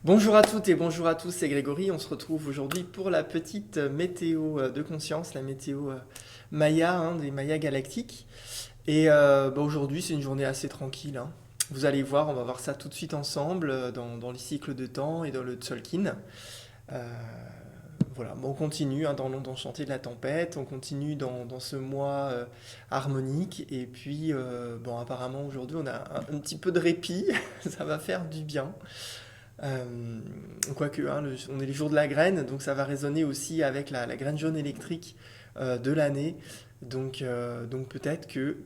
Bonjour à toutes et bonjour à tous, c'est Grégory. On se retrouve aujourd'hui pour la petite météo de conscience, la météo Maya, des Mayas galactiques. Et aujourd'hui, c'est une journée assez tranquille, hein. Vous allez voir, on va voir ça tout de suite ensemble dans les cycles de temps et dans le Tzolk'in. Euh, voilà, bon, on continue dans l'onde enchantée de la tempête, on continue dans ce mois harmonique. Et puis, apparemment, aujourd'hui, on a un petit peu de répit, ça va faire du bien. Quoique, on est les jours de la graine, donc ça va résonner aussi avec la graine jaune électrique de l'année. Donc peut-être que,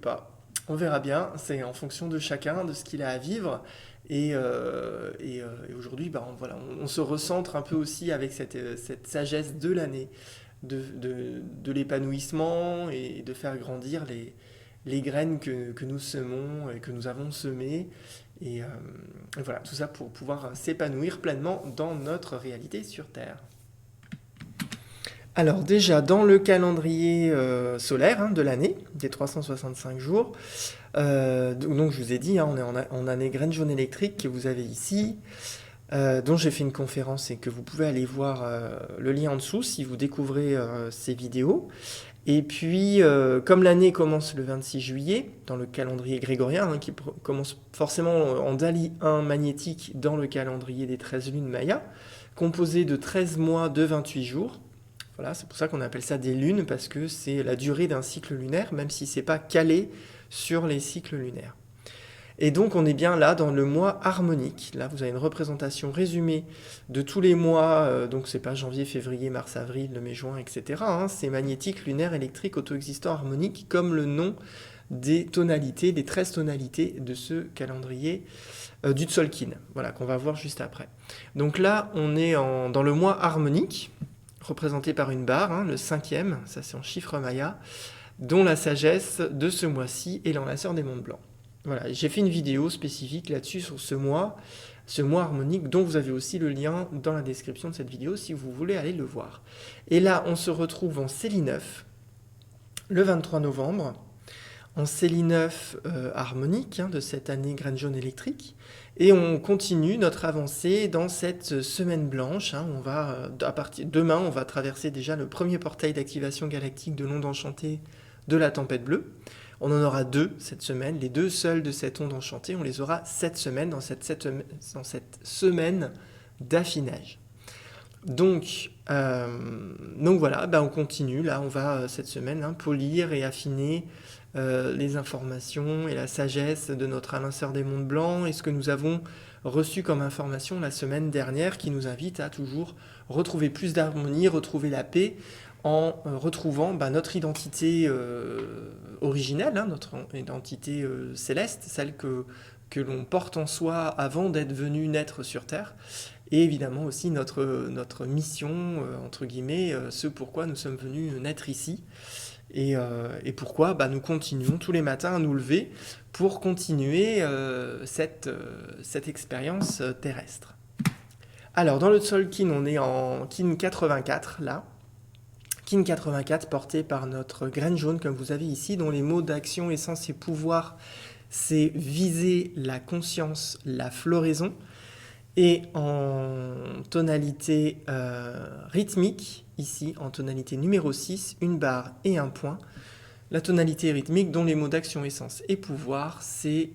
on verra bien, c'est en fonction de chacun, de ce qu'il a à vivre. Et aujourd'hui, on se recentre un peu aussi avec cette sagesse de l'année, de l'épanouissement et de faire grandir les graines que nous semons et que nous avons semées. Et voilà, tout ça pour pouvoir s'épanouir pleinement dans notre réalité sur Terre. Alors déjà, dans le calendrier solaire de l'année, des 365 jours, donc je vous ai dit, on est en année graine jaune électrique que vous avez ici, dont j'ai fait une conférence et que vous pouvez aller voir le lien en dessous si vous découvrez ces vidéos. Et puis, comme l'année commence le 26 juillet, dans le calendrier grégorien, qui commence forcément en Dali 1 magnétique dans le calendrier des 13 lunes Maya, composé de 13 mois de 28 jours. Voilà, c'est pour ça qu'on appelle ça des lunes, parce que c'est la durée d'un cycle lunaire, même si c'est pas calé sur les cycles lunaires. Et donc on est bien là dans le mois harmonique. Là vous avez une représentation résumée de tous les mois, donc c'est pas janvier, février, mars, avril, mai, juin, etc. C'est magnétique, lunaire, électrique, auto-existant, harmonique, comme le nom des tonalités, des 13 tonalités de ce calendrier du Tzolk'in, voilà, qu'on va voir juste après. Donc là on est dans le mois harmonique, représenté par une barre, le cinquième, ça c'est en chiffre maya, dont la sagesse de ce mois-ci est l'enlaceur des monts blancs. Voilà, j'ai fait une vidéo spécifique là-dessus sur ce mois harmonique, dont vous avez aussi le lien dans la description de cette vidéo si vous voulez aller le voir. Et là, on se retrouve en Célie 9, le 23 novembre, en Célie 9 harmonique de cette année graine jaune électrique. Et on continue notre avancée dans cette semaine blanche. On va, demain, on va traverser déjà le premier portail d'activation galactique de l'onde enchantée de la tempête bleue. On en aura deux cette semaine, les deux seuls de cette onde enchantée. On les aura cette semaine, dans cette semaine d'affinage. Donc voilà, on continue. Là, on va cette semaine polir et affiner les informations et la sagesse de notre annonceur des mondes blancs et ce que nous avons reçu comme information la semaine dernière qui nous invite à toujours retrouver plus d'harmonie, retrouver la paix en retrouvant notre identité originelle, notre identité céleste, celle que l'on porte en soi avant d'être venu naître sur Terre, et évidemment aussi notre mission, entre guillemets, ce pourquoi nous sommes venus naître ici, et pourquoi nous continuons tous les matins à nous lever pour continuer cette expérience terrestre. Alors dans le Tzolk'in, on est en Kin 84 là, Kin 84 porté par notre graine jaune comme vous avez ici, dont les mots d'action, essence et pouvoir, c'est viser la conscience, la floraison, et en tonalité rythmique, ici en tonalité numéro 6, une barre et un point. La tonalité rythmique dont les mots d'action, essence et pouvoir, c'est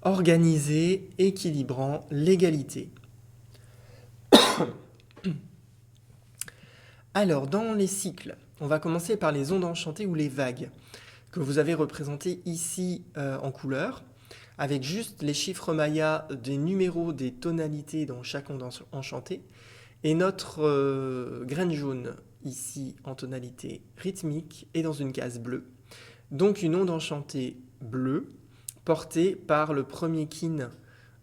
organisé, équilibrant, l'égalité. Alors, dans les cycles, on va commencer par les ondes enchantées ou les vagues, que vous avez représentées ici en couleur, avec juste les chiffres mayas des numéros des tonalités dans chaque onde enchantée, et notre graine jaune ici en tonalité rythmique et dans une case bleue. Donc une onde enchantée bleue portée par le premier kin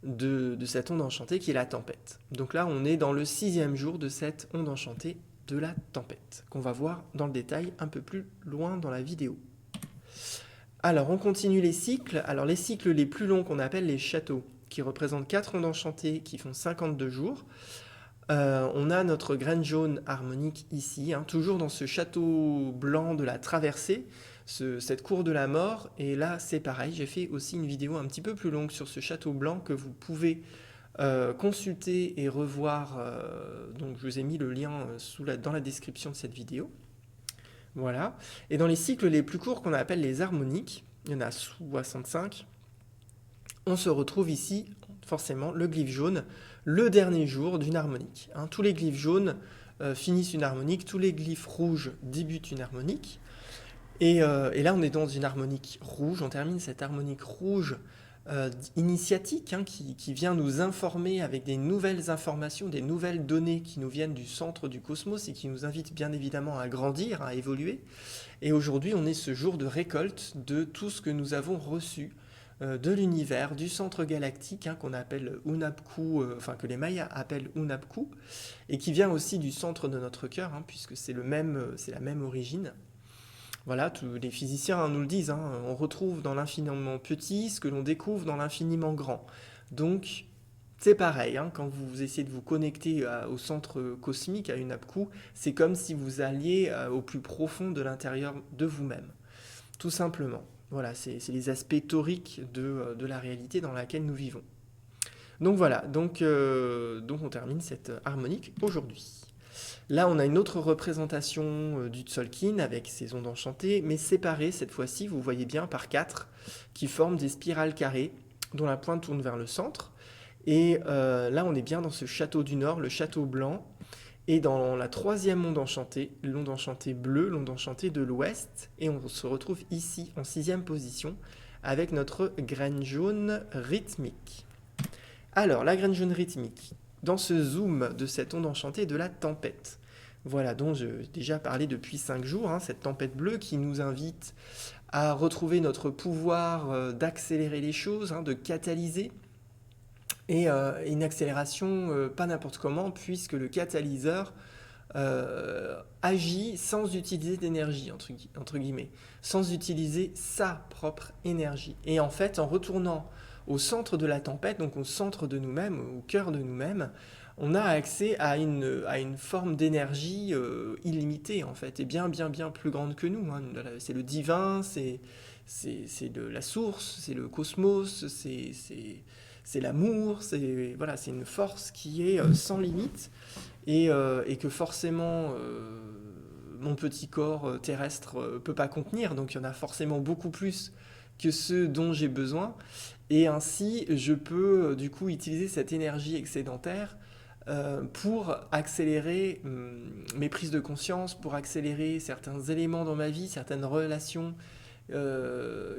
de cette onde enchantée qui est la tempête. Donc là on est dans le 6e jour de cette onde enchantée de la tempête, qu'on va voir dans le détail un peu plus loin dans la vidéo. Alors on continue les cycles. Alors les cycles les plus longs qu'on appelle les châteaux, qui représentent 4 ondes enchantées qui font 52 jours. On a notre graine jaune harmonique ici, toujours dans ce château blanc de la traversée, cette cour de la mort. Et là c'est pareil, j'ai fait aussi une vidéo un petit peu plus longue sur ce château blanc que vous pouvez consulter et revoir, donc je vous ai mis le lien dans la description de cette vidéo. Voilà. Et dans les cycles les plus courts qu'on appelle les harmoniques, il y en a 65, on se retrouve ici forcément le glyphe jaune, le dernier jour d'une harmonique. Hein. Tous les glyphes jaunes finissent une harmonique, tous les glyphes rouges débutent une harmonique. Et là, on est dans une harmonique rouge, on termine cette harmonique rouge initiatique hein, qui vient nous informer avec des nouvelles informations, des nouvelles données qui nous viennent du centre du cosmos et qui nous invitent bien évidemment à grandir, à évoluer. Et aujourd'hui, on est ce jour de récolte de tout ce que nous avons reçu de l'univers, du centre galactique hein, qu'on appelle Hunabku, que les Mayas appellent Hunabku, et qui vient aussi du centre de notre cœur, hein, puisque c'est la même origine. Voilà, tous les physiciens hein, nous le disent, hein, on retrouve dans l'infiniment petit ce que l'on découvre dans l'infiniment grand. Donc, c'est pareil, hein, quand vous essayez de vous connecter au centre cosmique, à Hunabku, c'est comme si vous alliez au plus profond de l'intérieur de vous-même, tout simplement. Voilà, c'est les aspects toriques de la réalité dans laquelle nous vivons. Donc voilà, donc on termine cette harmonique aujourd'hui. Là, on a une autre représentation du Tzolk'in avec ses ondes enchantées, mais séparées cette fois-ci, vous voyez bien, par 4, qui forment des spirales carrées, dont la pointe tourne vers le centre. Et là, on est bien dans ce château du Nord, le château blanc, et dans la 3e onde enchantée, l'onde enchantée bleue, l'onde enchantée de l'Ouest, et on se retrouve ici en 6e position, avec notre graine jaune rythmique. Alors, la graine jaune rythmique, dans ce zoom de cette onde enchantée de la tempête. Voilà, dont j'ai déjà parlé depuis 5 jours, hein, cette tempête bleue qui nous invite à retrouver notre pouvoir d'accélérer les choses, hein, de catalyser. Et une accélération pas n'importe comment, puisque le catalyseur agit sans utiliser d'énergie, entre guillemets, sans utiliser sa propre énergie. Et en fait, en retournant au centre de la tempête, donc au centre de nous-mêmes, au cœur de nous-mêmes, on a accès à une forme d'énergie illimitée, en fait, et bien plus grande que nous. Hein. C'est le divin, c'est la source, c'est le cosmos, c'est l'amour, c'est une force qui est sans limite et que forcément mon petit corps terrestre peut pas contenir, donc il y en a forcément beaucoup plus que ce dont j'ai besoin, et ainsi je peux du coup utiliser cette énergie excédentaire pour accélérer mes prises de conscience, pour accélérer certains éléments dans ma vie, certaines relations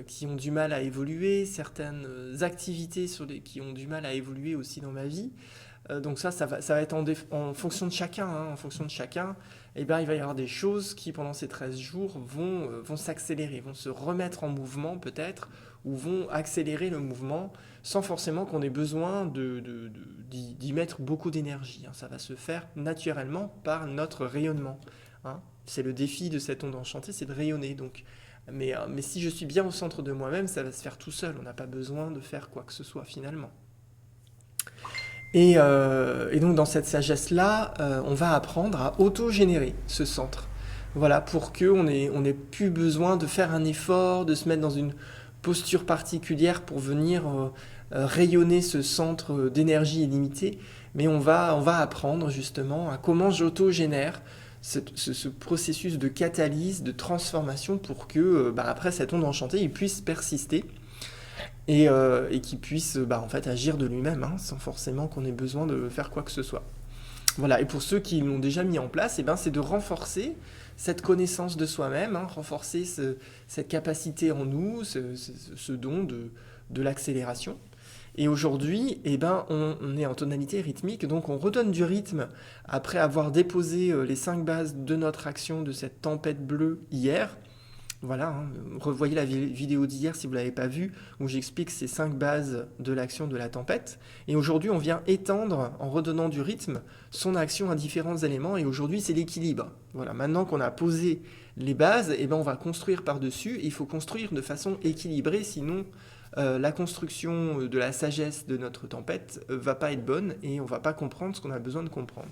qui ont du mal à évoluer, certaines activités qui ont du mal à évoluer aussi dans ma vie. Donc ça va être en fonction de chacun. Hein, en fonction de chacun, il va y avoir des choses qui, pendant ces 13 jours, vont s'accélérer, vont se remettre en mouvement peut-être, ou vont accélérer le mouvement sans forcément qu'on ait besoin d'y mettre beaucoup d'énergie. Hein. Ça va se faire naturellement par notre rayonnement. Hein. C'est le défi de cette onde enchantée, c'est de rayonner. Donc, mais si je suis bien au centre de moi-même, ça va se faire tout seul. On n'a pas besoin de faire quoi que ce soit finalement. Et donc dans cette sagesse-là, on va apprendre à auto-générer ce centre. Voilà, pour qu'on n'ait plus besoin de faire un effort, de se mettre dans une posture particulière pour venir rayonner ce centre d'énergie illimitée. Mais on va apprendre justement à comment j'auto-génère ce processus de catalyse, de transformation pour que, après cette onde enchantée, il puisse persister et qu'il puisse en fait, agir de lui-même, hein, sans forcément qu'on ait besoin de faire quoi que ce soit. Voilà, et pour ceux qui l'ont déjà mis en place, c'est de renforcer cette connaissance de soi-même, hein, renforcer cette capacité en nous, ce don de l'accélération. Et aujourd'hui, on est en tonalité rythmique, donc on redonne du rythme après avoir déposé les 5 bases de notre action de cette tempête bleue hier. Voilà, hein, revoyez la vidéo d'hier si vous ne l'avez pas vue, où j'explique ces 5 bases de l'action de la tempête. Et aujourd'hui, on vient étendre, en redonnant du rythme, son action à différents éléments. Et aujourd'hui, c'est l'équilibre. Voilà, maintenant qu'on a posé les bases, on va construire par-dessus. Il faut construire de façon équilibrée, sinon la construction de la sagesse de notre tempête va pas être bonne et on va pas comprendre ce qu'on a besoin de comprendre.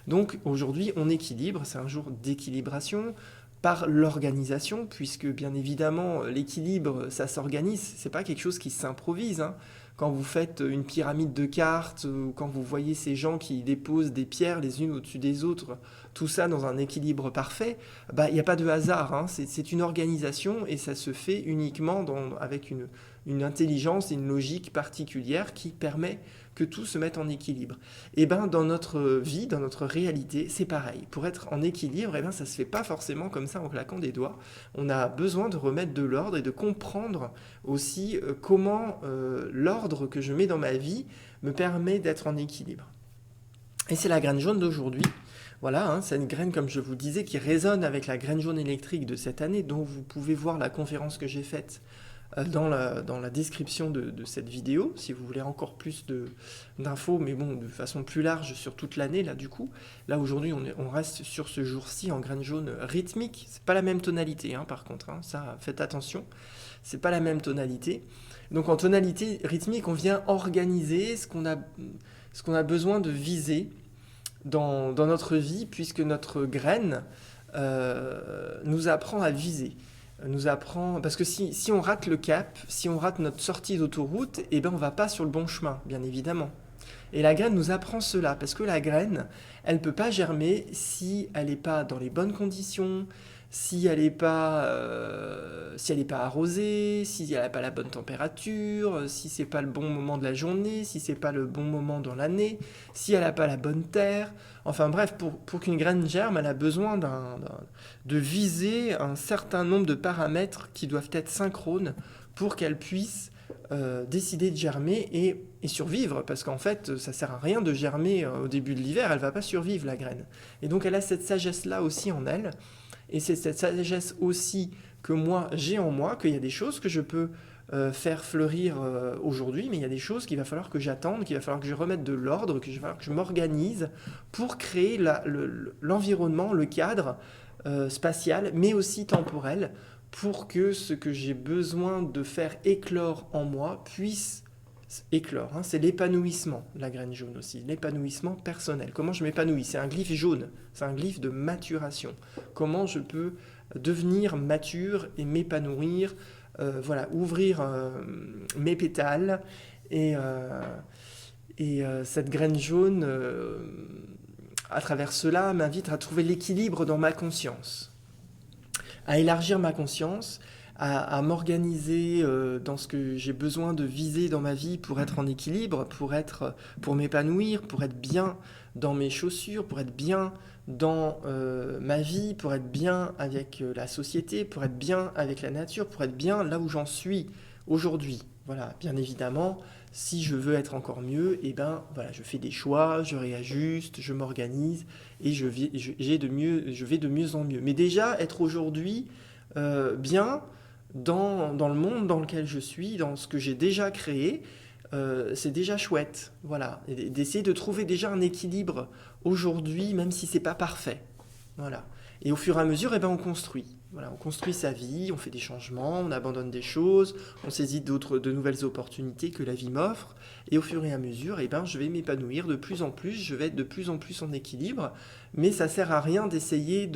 Donc aujourd'hui, on équilibre, c'est un jour d'équilibration par l'organisation, puisque bien évidemment l'équilibre, ça s'organise, c'est pas quelque chose qui s'improvise. Hein. quand vous faites une pyramide de cartes, ou quand vous voyez ces gens qui déposent des pierres les unes au-dessus des autres, tout ça dans un équilibre parfait, bah, il n'y a pas de hasard, hein. C'est une organisation et ça se fait uniquement avec une intelligence et une logique particulière qui permet que tout se mette en équilibre. Et ben dans notre vie, dans notre réalité, c'est pareil. Pour être en équilibre, et ben ça se fait pas forcément comme ça en claquant des doigts. On a besoin de remettre de l'ordre et de comprendre aussi comment l'ordre que je mets dans ma vie me permet d'être en équilibre. Et c'est la graine jaune d'aujourd'hui. Voilà, hein, c'est une graine, comme je vous disais, qui résonne avec la graine jaune électrique de cette année, dont vous pouvez voir la conférence que j'ai faite dans la description de cette vidéo, si vous voulez encore plus d'infos, mais bon, de façon plus large sur toute l'année, là, du coup. Là, aujourd'hui, on reste sur ce jour-ci en graine jaune rythmique. C'est pas la même tonalité, hein, par contre, hein, ça, faites attention. C'est pas la même tonalité. Donc, en tonalité rythmique, on vient organiser ce qu'on a besoin de viser dans notre vie, puisque notre graine nous apprend à viser. Nous apprend, parce que si on rate le cap, si on rate notre sortie d'autoroute, eh ben on va pas sur le bon chemin, bien évidemment. Et la graine nous apprend cela, parce que la graine, elle peut pas germer si elle n'est pas dans les bonnes conditions, si elle n'est pas arrosée, si elle n'a pas la bonne température, si c'est pas le bon moment de la journée, si c'est pas le bon moment dans l'année, si elle n'a pas la bonne terre. Enfin bref, pour qu'une graine germe, elle a besoin de viser un certain nombre de paramètres qui doivent être synchrones pour qu'elle puisse décider de germer et survivre, parce qu'en fait, ça sert à rien de germer au début de l'hiver, elle va pas survivre, la graine. Et donc elle a cette sagesse-là aussi en elle, et c'est cette sagesse aussi que moi, j'ai en moi, qu'il y a des choses que je peux faire fleurir aujourd'hui, mais il y a des choses qu'il va falloir que j'attende, qu'il va falloir que je remette de l'ordre, qu'il va falloir que je m'organise pour créer l'environnement, le cadre spatial, mais aussi temporel, pour que ce que j'ai besoin de faire éclore en moi puisse éclore. Hein. C'est l'épanouissement, la graine jaune aussi, l'épanouissement personnel. Comment je m'épanouis? C'est un glyphe jaune, c'est un glyphe de maturation. Comment je peux devenir mature et m'épanouir, voilà, ouvrir mes pétales et cette graine jaune, à travers cela, m'invite à trouver l'équilibre dans ma conscience, à élargir ma conscience, à m'organiser dans ce que j'ai besoin de viser dans ma vie pour être en équilibre, pour m'épanouir, pour être bien dans mes chaussures, pour être bien dans ma vie, pour être bien avec la société, pour être bien avec la nature, pour être bien là où j'en suis aujourd'hui. Voilà, bien évidemment, si je veux être encore mieux, eh ben, voilà, je fais des choix, je réajuste, je m'organise et je vais de mieux en mieux. Mais déjà, être aujourd'hui bien dans le monde dans lequel je suis, dans ce que j'ai déjà créé, c'est déjà chouette. Voilà, et d'essayer de trouver déjà un équilibre aujourd'hui, même si c'est pas parfait. Voilà. Et au fur et à mesure, eh ben, on construit. Voilà, on construit sa vie, on fait des changements, on abandonne des choses, on saisit de nouvelles opportunités que la vie m'offre. Et au fur et à mesure, eh ben, je vais m'épanouir de plus en plus, je vais être de plus en plus en équilibre. Mais ça sert à rien d'essayer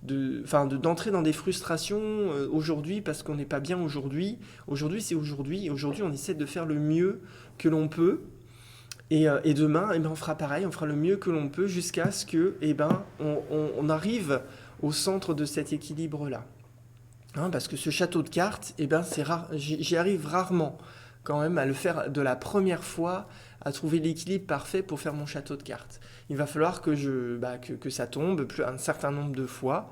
d'entrer dans des frustrations aujourd'hui parce qu'on n'est pas bien aujourd'hui. Aujourd'hui, c'est aujourd'hui. Et aujourd'hui, on essaie de faire le mieux que l'on peut. Et demain, eh ben, on fera pareil, on fera le mieux que l'on peut jusqu'à ce que, eh ben, on arrive au centre de cet équilibre-là. Hein, parce que ce château de cartes, eh ben, c'est rare, j'y arrive rarement quand même à le faire de la première fois, à trouver l'équilibre parfait pour faire mon château de cartes. Il va falloir que ça tombe un certain nombre de fois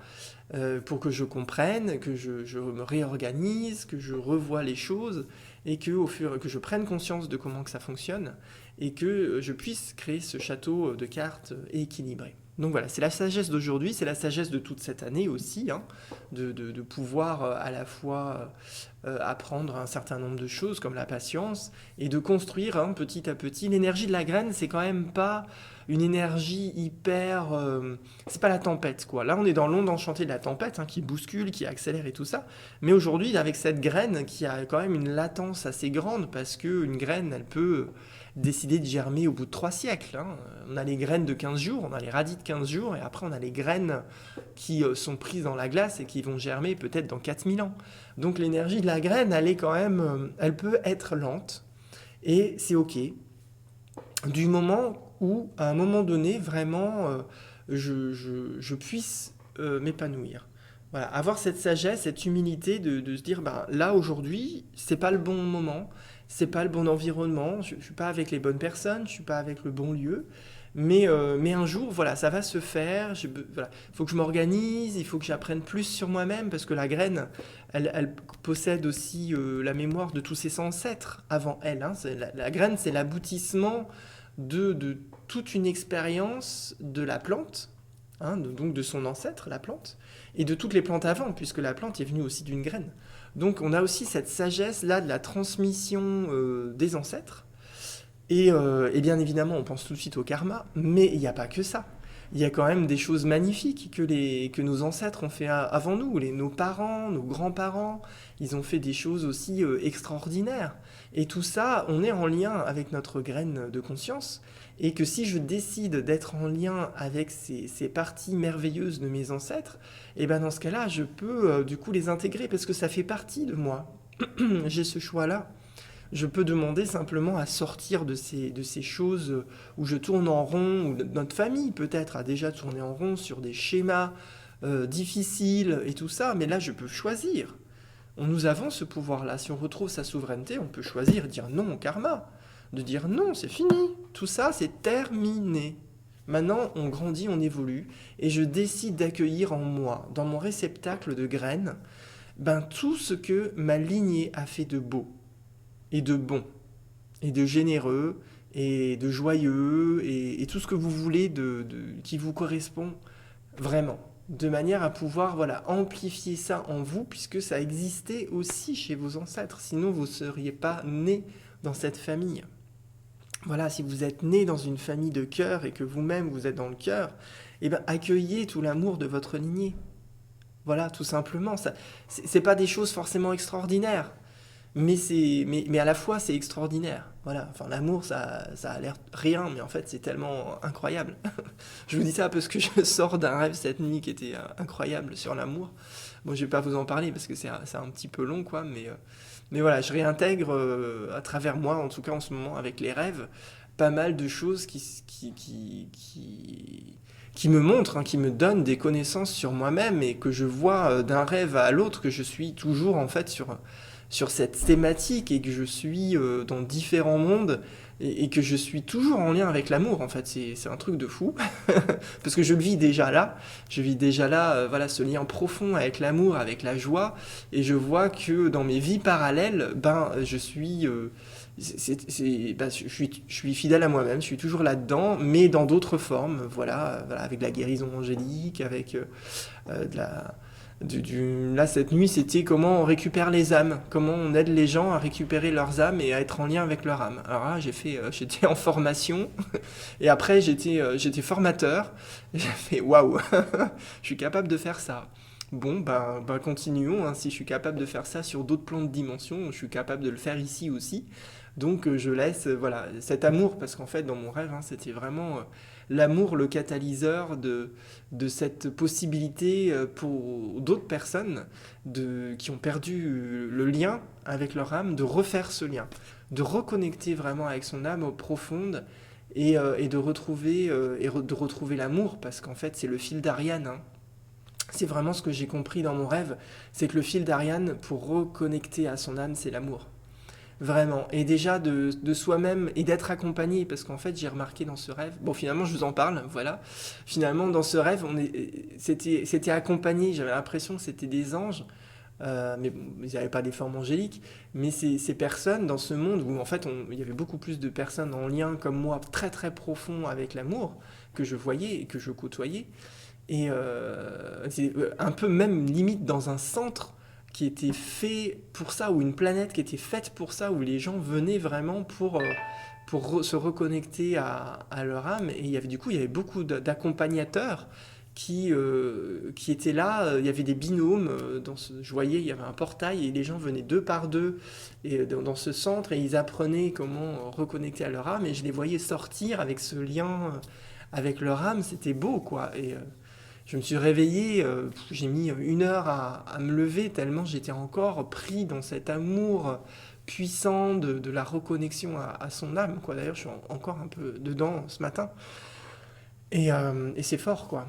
pour que je comprenne, que je me réorganise, que je revoie les choses et que je prenne conscience de comment que ça fonctionne et que je puisse créer ce château de cartes équilibré. Donc voilà, c'est la sagesse d'aujourd'hui, c'est la sagesse de toute cette année aussi, hein, de pouvoir à la fois apprendre un certain nombre de choses comme la patience et de construire hein, petit à petit. L'énergie de la graine, c'est quand même pas une énergie hyper... c'est pas la tempête, quoi. Là, on est dans l'onde enchantée de la tempête, hein, qui bouscule, qui accélère et tout ça. Mais aujourd'hui, avec cette graine qui a quand même une latence assez grande, parce qu'une graine, elle peut décider de germer au bout de 3 siècles. Hein. On a les graines de 15 jours, on a les radis de 15 jours, et après on a les graines qui sont prises dans la glace et qui vont germer peut-être dans 4000 ans. Donc l'énergie de la graine, elle est quand même, elle peut être lente, Et c'est OK. Du moment où, à un moment donné, vraiment, je puisse m'épanouir. Voilà, avoir cette sagesse, cette humilité de se dire, ben, là aujourd'hui, c'est pas le bon moment, c'est pas le bon environnement, je suis pas avec les bonnes personnes, je suis pas avec le bon lieu, mais un jour, voilà, ça va se faire. Voilà, il faut que je m'organise, il faut que j'apprenne plus sur moi-même, parce que la graine, elle possède aussi la mémoire de tous ses ancêtres avant elle. Hein. La graine, c'est l'aboutissement de toute une expérience de la plante, hein, donc de son ancêtre, la plante, et de toutes les plantes avant, puisque la plante est venue aussi d'une graine. Donc on a aussi cette sagesse-là de la transmission des ancêtres, et bien évidemment, on pense tout de suite au karma, mais il n'y a pas que ça. Il y a quand même des choses magnifiques que nos ancêtres ont fait avant nous, nos parents, nos grands-parents, ils ont fait des choses aussi extraordinaires. Et tout ça, on est en lien avec notre graine de conscience, et que si je décide d'être en lien avec ces parties merveilleuses de mes ancêtres, et ben dans ce cas-là, je peux du coup les intégrer, parce que ça fait partie de moi. J'ai ce choix-là. Je peux demander simplement à sortir de ces choses où je tourne en rond, où notre famille peut-être a déjà tourné en rond sur des schémas difficiles et tout ça, mais là je peux choisir. Nous avons ce pouvoir-là. Si on retrouve sa souveraineté, on peut choisir de dire non au karma, de dire non, c'est fini, tout ça c'est terminé. Maintenant, on grandit, on évolue, et je décide d'accueillir en moi, dans mon réceptacle de graines, ben, tout ce que ma lignée a fait de beau et de bon, et de généreux, et de joyeux, et tout ce que vous voulez qui vous correspond vraiment. De manière à pouvoir voilà, amplifier ça en vous, puisque ça existait aussi chez vos ancêtres. Sinon, vous ne seriez pas né dans cette famille. Voilà, si vous êtes né dans une famille de cœur et que vous-même vous êtes dans le cœur, eh ben, accueillez tout l'amour de votre lignée. Voilà, tout simplement. Ça, c'est pas des choses forcément extraordinaires. Mais à la fois, c'est extraordinaire. Voilà, enfin, l'amour, ça a l'air rien, mais en fait, c'est tellement incroyable. Je vous dis ça parce que je sors d'un rêve cette nuit qui était incroyable sur l'amour. Bon, je vais pas vous en parler parce que c'est un petit peu long, quoi, mais voilà, je réintègre à travers moi, en tout cas en ce moment, avec les rêves, pas mal de choses qui me montrent, hein, qui me donnent des connaissances sur moi-même et que je vois d'un rêve à l'autre que je suis toujours en fait sur cette thématique et que je suis dans différents mondes et que je suis toujours en lien avec l'amour. En fait, c'est un truc de fou parce que je vis déjà là, voilà, ce lien profond avec l'amour, avec la joie, et je vois que dans mes vies parallèles, ben je suis bah, je suis fidèle à moi-même, je suis toujours là-dedans, mais dans d'autres formes, voilà, avec de la guérison angélique, avec de la, là, cette nuit, c'était comment on récupère les âmes, comment on aide les gens à récupérer leurs âmes et à être en lien avec leur âme. Alors là, j'étais en formation, et après, j'étais formateur, et j'ai fait waouh, je suis capable de faire ça. Bon, ben continuons, hein. Si je suis capable de faire ça sur d'autres plans de dimension, je suis capable de le faire ici aussi. Donc je laisse voilà, cet amour, parce qu'en fait dans mon rêve, hein, c'était vraiment l'amour le catalyseur de cette possibilité pour d'autres personnes qui ont perdu le lien avec leur âme, de refaire ce lien, de reconnecter vraiment avec son âme profonde, et de retrouver l'amour, parce qu'en fait c'est le fil d'Ariane, hein. C'est vraiment ce que j'ai compris dans mon rêve, c'est que le fil d'Ariane pour reconnecter à son âme, c'est l'amour. Vraiment. Et déjà de soi-même et d'être accompagné, parce qu'en fait j'ai remarqué dans ce rêve, bon finalement je vous en parle, voilà, finalement dans ce rêve c'était accompagné, j'avais l'impression que c'était des anges, mais bon, ils n'avaient pas des formes angéliques, mais ces personnes dans ce monde où en fait il y avait beaucoup plus de personnes en lien comme moi, très très profond avec l'amour, que je voyais et que je côtoyais, et c'est un peu même limite dans un centre qui était fait pour ça, ou une planète qui était faite pour ça, où les gens venaient vraiment pour se reconnecter à leur âme. Et il y avait beaucoup d'accompagnateurs qui étaient là. Il y avait des binômes. Je voyais, il y avait un portail et les gens venaient deux par deux et dans ce centre, et ils apprenaient comment reconnecter à leur âme. Et je les voyais sortir avec ce lien avec leur âme. C'était beau, quoi. Et je me suis réveillé, j'ai mis 1 heure à me lever tellement j'étais encore pris dans cet amour puissant de la reconnexion à son âme, quoi. D'ailleurs, je suis encore un peu dedans ce matin. Et c'est fort, quoi.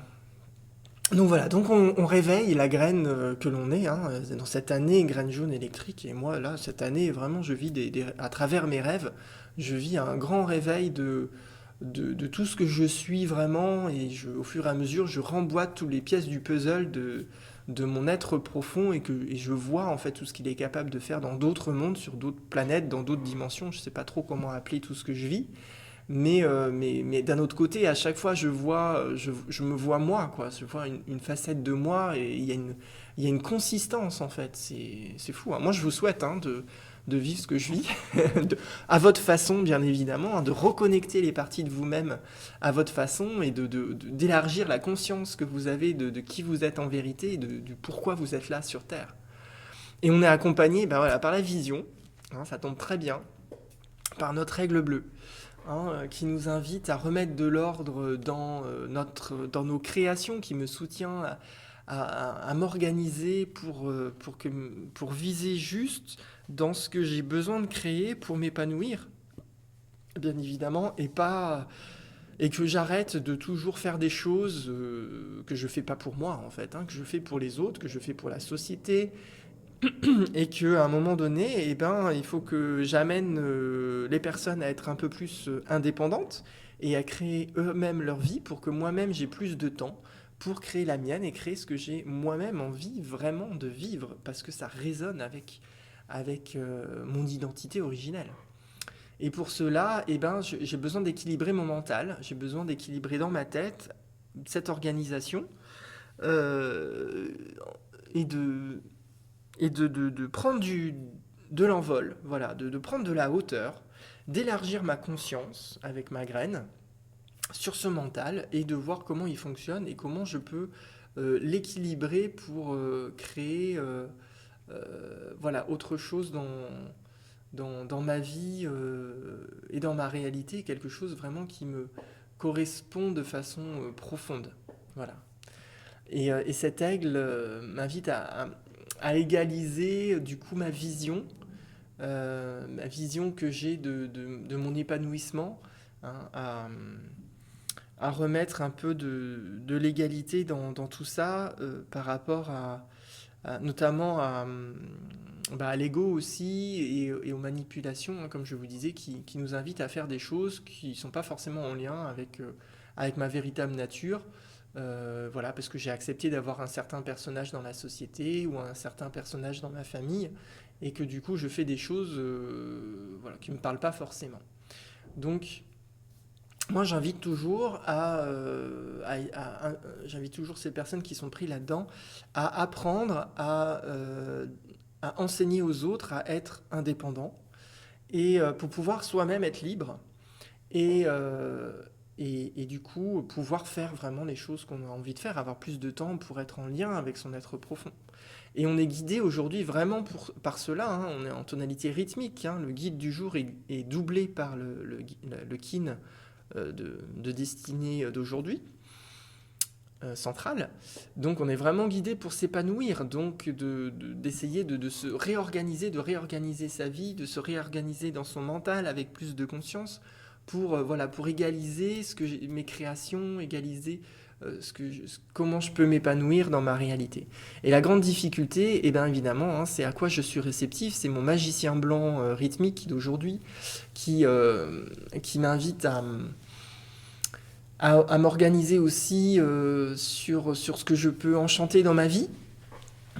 Donc voilà, donc on réveille la graine que l'on est, hein, dans cette année graine jaune électrique. Et moi, là, cette année, vraiment, je vis à travers mes rêves, je vis un grand réveil de tout ce que je suis vraiment. Et au fur et à mesure, je remboîte toutes les pièces du puzzle de mon être profond et je vois en fait tout ce qu'il est capable de faire dans d'autres mondes, sur d'autres planètes, dans d'autres dimensions. Je ne sais pas trop comment appeler tout ce que je vis. Mais d'un autre côté, à chaque fois, je me vois moi, quoi. Je vois une facette de moi et il y a une consistance, en fait. C'est fou, hein. Moi, je vous souhaite, hein, de vivre ce que je vis, à votre façon, bien évidemment, hein, de reconnecter les parties de vous-même à votre façon et d'élargir la conscience que vous avez de qui vous êtes en vérité et du pourquoi vous êtes là sur Terre. Et on est accompagné, ben voilà, par la vision, hein, ça tombe très bien, par notre aigle bleu, hein, qui nous invite à remettre de l'ordre dans nos créations, qui me soutient à m'organiser pour viser juste dans ce que j'ai besoin de créer pour m'épanouir, bien évidemment, et que j'arrête de toujours faire des choses que je fais pas pour moi, en fait, hein, que je fais pour les autres, que je fais pour la société, et qu'à un moment donné, eh ben, il faut que j'amène les personnes à être un peu plus indépendantes et à créer eux-mêmes leur vie pour que moi-même j'ai plus de temps pour créer la mienne et créer ce que j'ai moi-même envie vraiment de vivre parce que ça résonne avec mon identité originelle. Et pour cela, eh ben, j'ai besoin d'équilibrer mon mental, j'ai besoin d'équilibrer dans ma tête cette organisation euh, et de prendre de l'envol, voilà, de prendre de la hauteur, d'élargir ma conscience avec ma graine sur ce mental et de voir comment il fonctionne et comment je peux l'équilibrer pour créer voilà, autre chose dans ma vie et dans ma réalité, quelque chose vraiment qui me correspond de façon profonde. Voilà. Et cet aigle m'invite à égaliser du coup ma vision que j'ai de mon épanouissement, hein, à remettre un peu de l'égalité dans tout ça par rapport notamment à l'ego aussi et aux manipulations, hein, comme je vous disais, qui nous invitent à faire des choses qui ne sont pas forcément en lien avec ma véritable nature. Voilà, parce que j'ai accepté d'avoir un certain personnage dans la société ou un certain personnage dans ma famille, et que du coup je fais des choses voilà, qui ne me parlent pas forcément. Donc, moi j'invite toujours j'invite toujours ces personnes qui sont prises là-dedans à apprendre à enseigner aux autres à être indépendants et pour pouvoir soi-même être libre et, et du coup pouvoir faire vraiment les choses qu'on a envie de faire, avoir plus de temps pour être en lien avec son être profond. Et on est guidé aujourd'hui vraiment par cela, hein. On est en tonalité rythmique, hein. Le guide du jour est doublé par le kin de destinée d'aujourd'hui, centrale. Donc on est vraiment guidé pour s'épanouir, donc d'essayer de se réorganiser, de réorganiser sa vie, de se réorganiser dans son mental avec plus de conscience voilà, pour égaliser mes créations, égaliser comment je peux m'épanouir dans ma réalité. Et la grande difficulté, eh bien évidemment, hein, c'est à quoi je suis réceptif, c'est mon magicien blanc rythmique d'aujourd'hui qui m'invite à m'organiser aussi sur ce que je peux enchanter dans ma vie.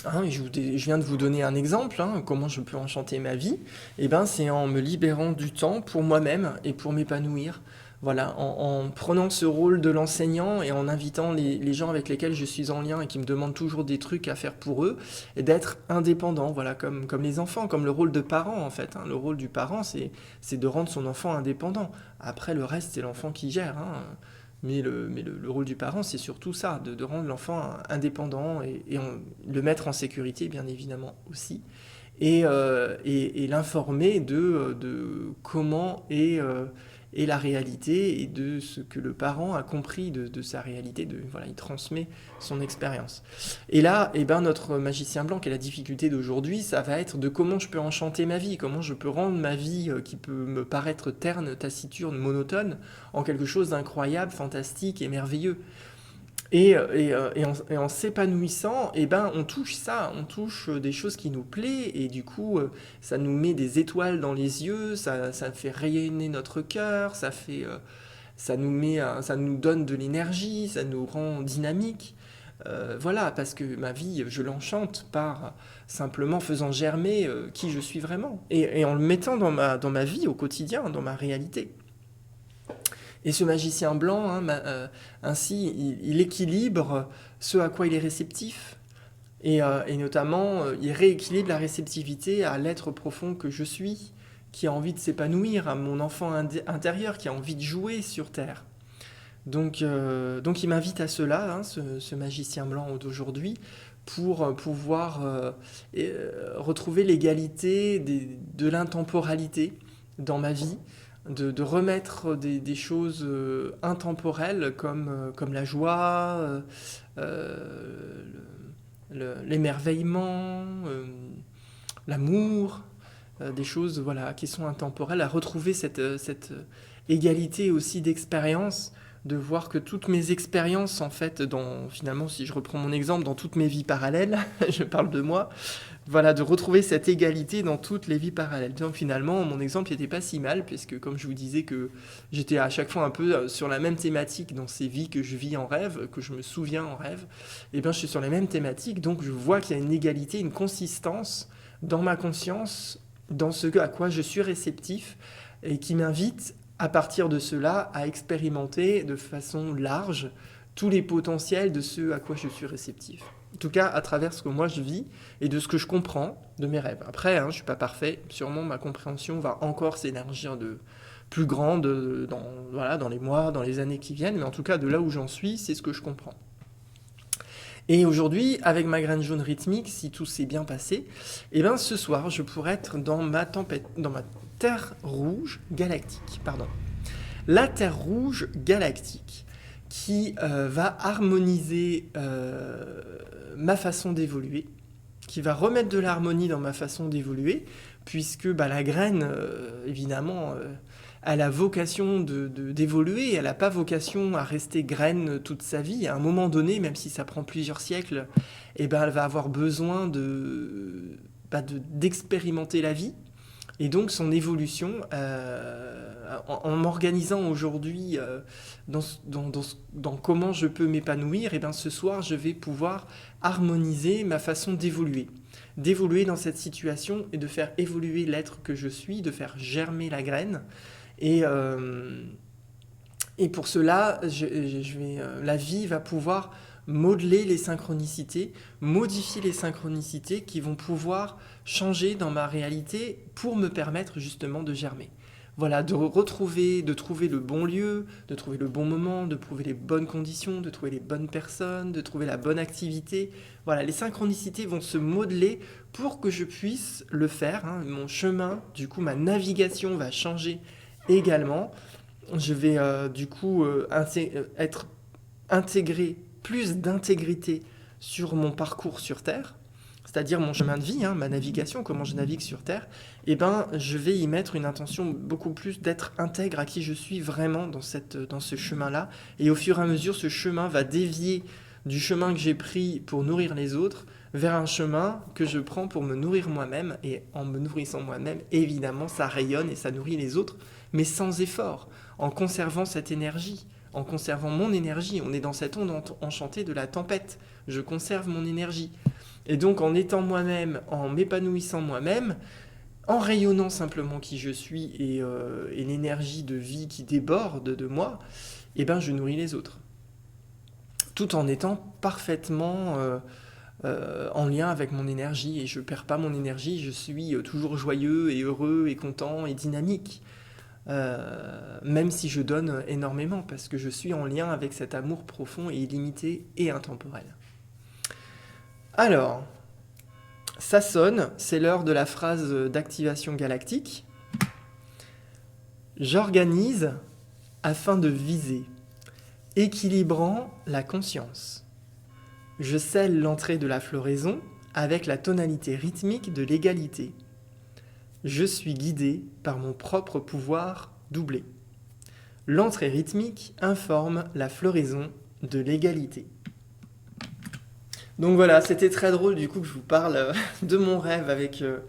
Hein, je viens de vous donner un exemple, hein, comment je peux enchanter ma vie. Eh ben, c'est en me libérant du temps pour moi-même et pour m'épanouir. Voilà, en prenant ce rôle de l'enseignant et en invitant les gens avec lesquels je suis en lien et qui me demandent toujours des trucs à faire pour eux, et d'être indépendant, voilà, comme les enfants, comme le rôle de parent en fait, hein. Le rôle du parent, c'est de rendre son enfant indépendant. Après, le reste, c'est l'enfant qui gère, hein. Mais le rôle du parent, c'est surtout ça, de rendre l'enfant indépendant et le mettre en sécurité, bien évidemment, aussi. Et l'informer de comment et la réalité et de ce que le parent a compris de sa réalité, voilà, il transmet son expérience. Et là, eh ben, notre magicien blanc, qui est la difficulté d'aujourd'hui, ça va être de comment je peux enchanter ma vie, comment je peux rendre ma vie qui peut me paraître terne, taciturne, monotone, en quelque chose d'incroyable, fantastique et merveilleux. Et en s'épanouissant, eh ben, on touche ça, on touche des choses qui nous plaisent, et du coup, ça nous met des étoiles dans les yeux, ça fait rayonner notre cœur, ça nous donne de l'énergie, ça nous rend dynamique. Voilà, parce que ma vie, je l'enchante par simplement faisant germer qui je suis vraiment, et en le mettant dans ma vie au quotidien, dans ma réalité. Et ce magicien blanc, hein, ainsi, il équilibre ce à quoi il est réceptif. Et notamment, il rééquilibre la réceptivité à l'être profond que je suis, qui a envie de s'épanouir, à mon enfant intérieur, qui a envie de jouer sur Terre. Donc il m'invite à cela, hein, ce magicien blanc d'aujourd'hui, pour pouvoir retrouver l'égalité de l'intemporalité dans ma vie, de remettre des choses intemporelles comme la joie, l'émerveillement, l'amour, des choses voilà, qui sont intemporelles, à retrouver cette égalité aussi d'expérience, de voir que toutes mes expériences, en fait, finalement, si je reprends mon exemple, dans toutes mes vies parallèles, je parle de moi, voilà, de retrouver cette égalité dans toutes les vies parallèles. Donc finalement, mon exemple n'était pas si mal, puisque comme je vous disais que j'étais à chaque fois un peu sur la même thématique dans ces vies que je vis en rêve, que je me souviens en rêve, et bien je suis sur les mêmes thématiques, donc je vois qu'il y a une égalité, une consistance dans ma conscience, dans ce à quoi je suis réceptif, et qui m'invite à partir de cela à expérimenter de façon large tous les potentiels de ce à quoi je suis réceptif. En tout cas, à travers ce que moi je vis et de ce que je comprends de mes rêves. Après, je ne suis pas parfait, sûrement ma compréhension va encore s'élargir de plus grande dans les mois, dans les années qui viennent, mais en tout cas, de là où j'en suis, c'est ce que je comprends. Et aujourd'hui, avec ma graine jaune rythmique, si tout s'est bien passé, eh ben ce soir, je pourrais être dans ma terre rouge galactique. Pardon. La terre rouge galactique qui va harmoniser ma façon d'évoluer, qui va remettre de l'harmonie dans ma façon d'évoluer, puisque la graine, évidemment, elle a vocation d'évoluer, elle n'a pas vocation à rester graine toute sa vie. À un moment donné, même si ça prend plusieurs siècles, elle va avoir besoin d'expérimenter la vie. Et donc son évolution, en m'organisant aujourd'hui dans comment je peux m'épanouir, et ce soir je vais pouvoir harmoniser ma façon d'évoluer dans cette situation et de faire évoluer l'être que je suis, de faire germer la graine. Et pour cela, la vie va pouvoir modeler les synchronicités, modifier les synchronicités qui vont pouvoir changer dans ma réalité pour me permettre justement de germer. Voilà, de trouver le bon lieu, de trouver le bon moment, de trouver les bonnes conditions, de trouver les bonnes personnes, de trouver la bonne activité. Voilà, les synchronicités vont se modeler pour que je puisse le faire. Mon chemin, du coup, ma navigation va changer également. Je vais être intégré plus d'intégrité sur mon parcours sur Terre, c'est-à-dire mon chemin de vie, ma navigation, comment je navigue sur Terre, je vais y mettre une intention beaucoup plus d'être intègre à qui je suis vraiment dans ce chemin-là. Et au fur et à mesure, ce chemin va dévier du chemin que j'ai pris pour nourrir les autres vers un chemin que je prends pour me nourrir moi-même. Et en me nourrissant moi-même, évidemment, ça rayonne et ça nourrit les autres, mais sans effort, en conservant cette énergie. En conservant mon énergie, on est dans cette onde enchantée de la tempête. Je conserve mon énergie. Et donc en étant moi-même, en m'épanouissant moi-même, en rayonnant simplement qui je suis et l'énergie de vie qui déborde de moi, je nourris les autres. Tout en étant parfaitement en lien avec mon énergie. Et je ne perds pas mon énergie, je suis toujours joyeux et heureux et content et dynamique. Même si je donne énormément, parce que je suis en lien avec cet amour profond et illimité et intemporel. Alors, ça sonne, c'est l'heure de la phrase d'activation galactique. J'organise afin de viser, équilibrant la conscience. Je scelle l'entrée de la floraison avec la tonalité rythmique de l'égalité. Je suis guidé par mon propre pouvoir doublé. L'entrée rythmique informe la floraison de l'égalité. Donc voilà, c'était très drôle du coup que je vous parle de mon rêve avec ce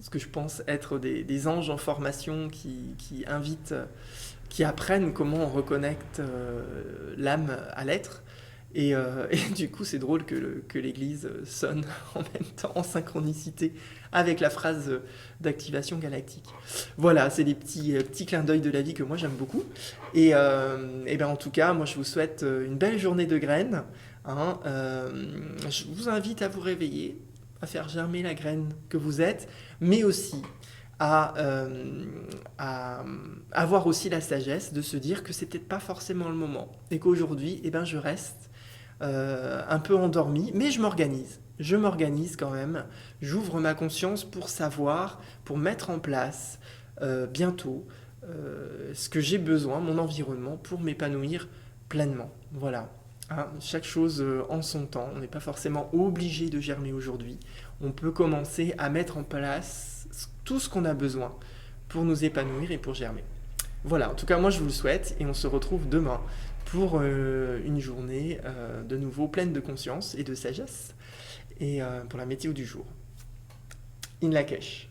que je pense être des anges en formation qui invitent, qui apprennent comment on reconnecte l'âme à l'être. Et du coup, c'est drôle que l'église sonne en même temps, en synchronicité, avec la phrase d'activation galactique. Voilà, c'est des petits clins d'œil de la vie que moi j'aime beaucoup. Et ben en tout cas, moi je vous souhaite une belle journée de graines. Hein. Je vous invite à vous réveiller, à faire germer la graine que vous êtes, mais aussi à avoir aussi la sagesse de se dire que c'est peut-être pas forcément le moment et qu'aujourd'hui, eh ben, je reste un peu endormi, mais je m'organise. Je m'organise quand même. J'ouvre ma conscience pour savoir, pour mettre en place bientôt ce que j'ai besoin, mon environnement, pour m'épanouir pleinement. Voilà. Hein, chaque chose en son temps. On n'est pas forcément obligé de germer aujourd'hui. On peut commencer à mettre en place tout ce qu'on a besoin pour nous épanouir et pour germer. Voilà, en tout cas moi je vous le souhaite et on se retrouve demain pour une journée de nouveau pleine de conscience et de sagesse et pour la météo du jour. In Lakesh.